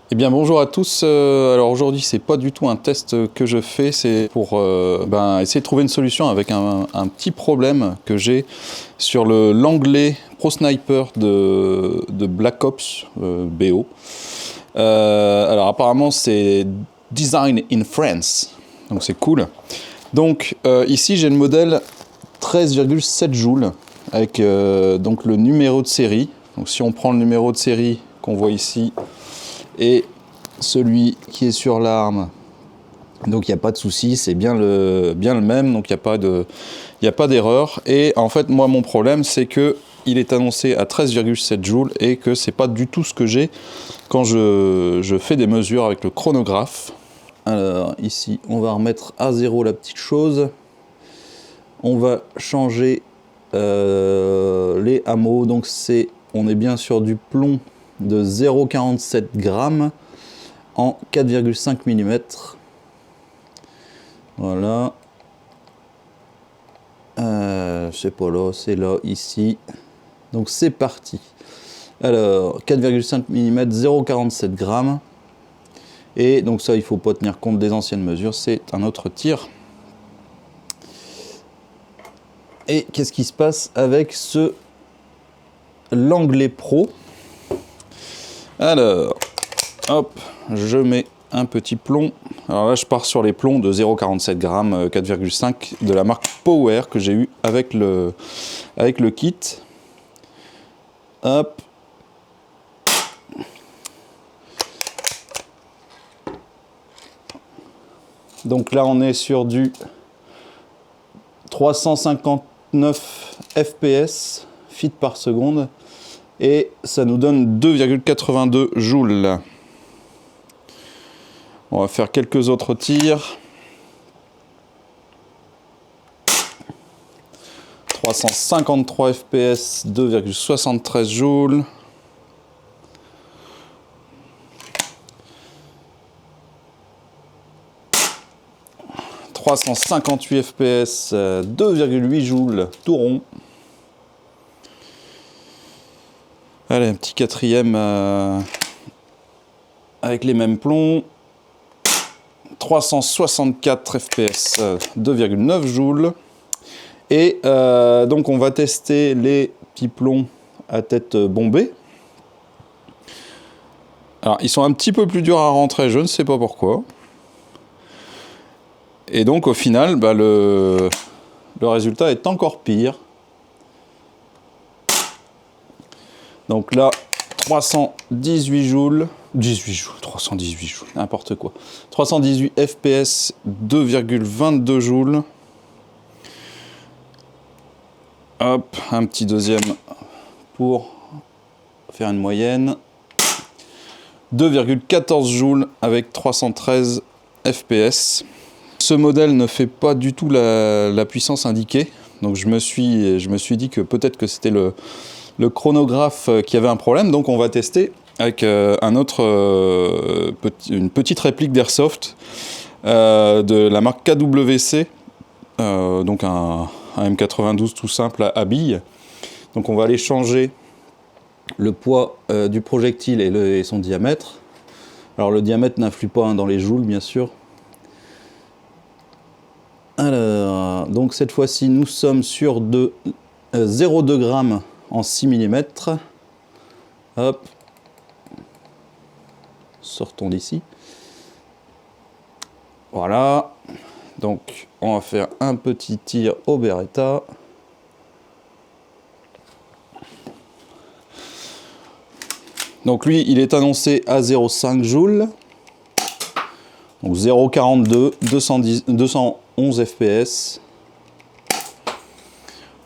Eh bien bonjour à tous, alors aujourd'hui c'est pas du tout un test que je fais, c'est pour essayer de trouver une solution avec un petit problème que j'ai sur l'anglais Pro Sniper de Black Ops BO. Alors apparemment c'est Design in France, donc c'est cool. Donc ici j'ai le modèle 13,7 joules avec donc le numéro de série. Donc si on prend le numéro de série qu'on voit ici, et celui qui est sur l'arme, donc il n'y a pas de souci, c'est bien le même, donc il n'y a pas d'erreur. Et en fait moi mon problème c'est que il est annoncé à 13,7 joules et que c'est pas du tout ce que j'ai quand je fais des mesures avec le chronographe. Alors ici on va remettre à zéro la petite chose, on va changer les hameaux, donc on est bien sur du plomb de 0,47 grammes en 4,5 mm. Voilà. C'est pas là, c'est là, ici. Donc c'est parti. Alors, 4,5 mm, 0,47 grammes. Et donc ça, il faut pas tenir compte des anciennes mesures, c'est un autre tir. Et qu'est-ce qui se passe avec l'anglais pro? Alors, hop, je mets un petit plomb. Alors là, je pars sur les plombs de 0,47 grammes, 4,5 de la marque Power que j'ai eu avec le kit. Hop. Donc là, on est sur du 359 fps, feet par seconde. Et ça nous donne 2,82 joules. On va faire quelques autres tirs. 353 fps, 2,73 joules. « 358 fps, 2,8 joules, tout rond. Allez, un petit quatrième avec les mêmes plombs. 364 fps, 2,9 joules. Et donc on va tester les petits plombs à tête bombée. Alors ils sont un petit peu plus durs à rentrer, je ne sais pas pourquoi. Et donc au final, le résultat est encore pire. Donc là, 318 joules, 318 joules, n'importe quoi. 318 fps, 2,22 joules. Hop, un petit deuxième pour faire une moyenne. 2,14 joules avec 313 fps. Ce modèle ne fait pas du tout la puissance indiquée. Donc je me suis dit que peut-être que c'était le chronographe qui avait un problème. Donc on va tester avec une petite réplique d'Airsoft de la marque KWC. Donc un M92 tout simple à billes. Donc on va aller changer le poids du projectile et son diamètre. Alors le diamètre n'influe pas dans les joules bien sûr. Alors, donc cette fois-ci nous sommes sur 0,2 grammes en 6 mm. Hop. Sortons d'ici. Voilà. Donc on va faire un petit tir au Beretta. Donc lui, il est annoncé à 0,5 joules. Donc 0,42, 211 fps.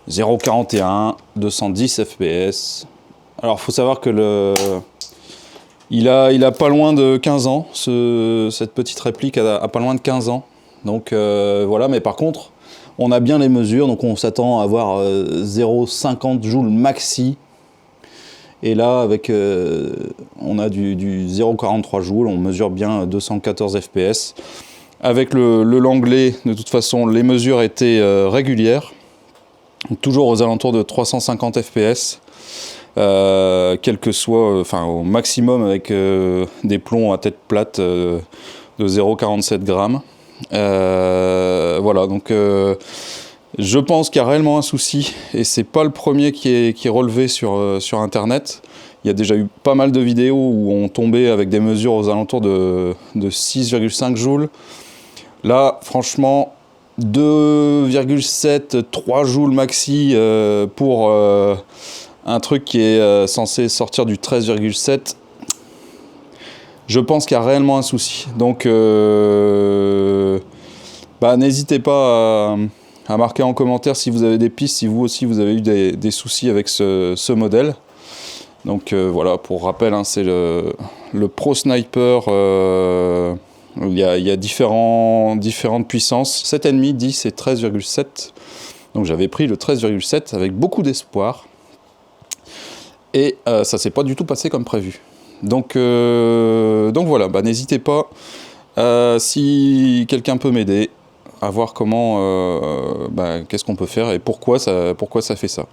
0,41, 210 fps. Alors il faut savoir que il a pas loin de 15 ans, cette petite réplique a pas loin de 15 ans. Donc voilà, mais par contre, on a bien les mesures, donc on s'attend à avoir 0,50 joules maxi. Et là, on a du 0,43 joules, on mesure bien 214 fps. Avec le Langlais, de toute façon, les mesures étaient régulières, donc toujours aux alentours de 350 fps. quel que soit, enfin au maximum avec des plombs à tête plate de 0,47 grammes. Voilà, donc je pense qu'il y a réellement un souci, et c'est pas le premier qui est relevé sur Internet. Il y a déjà eu pas mal de vidéos où on tombait avec des mesures aux alentours de 6,5 joules. Là, franchement, 2,7, 3 joules maxi pour un truc qui est censé sortir du 13,7. Je pense qu'il y a réellement un souci. Donc, n'hésitez pas à marquer en commentaire si vous avez des pistes, si vous aussi vous avez eu des soucis avec ce modèle. Donc voilà, pour rappel, hein, c'est le Pro Sniper. Il y a différentes puissances, 7,5, 10 et 13,7. Donc j'avais pris le 13,7 avec beaucoup d'espoir. Et ça s'est pas du tout passé comme prévu. Donc voilà, n'hésitez pas, si quelqu'un peut m'aider, à voir comment, qu'est-ce qu'on peut faire et pourquoi ça fait ça.